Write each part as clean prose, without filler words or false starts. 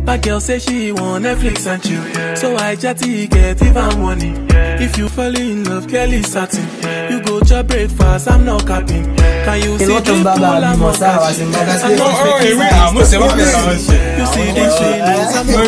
My girl say she want Netflix and chill, so I chatty get even money. If you fall in love, Kelly satin. You go to breakfast, I'm not capping. Can you see the pool I'm on that? You see these feelings, I'm not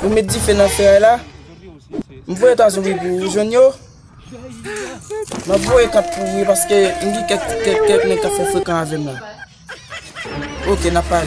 Vous me dites fait l'affaire là. Vous voyez attention pour jeune yo. Ma voix est capable parce que il dit quelqu'un qui fait fréquent avec moi. OK, n'a pas.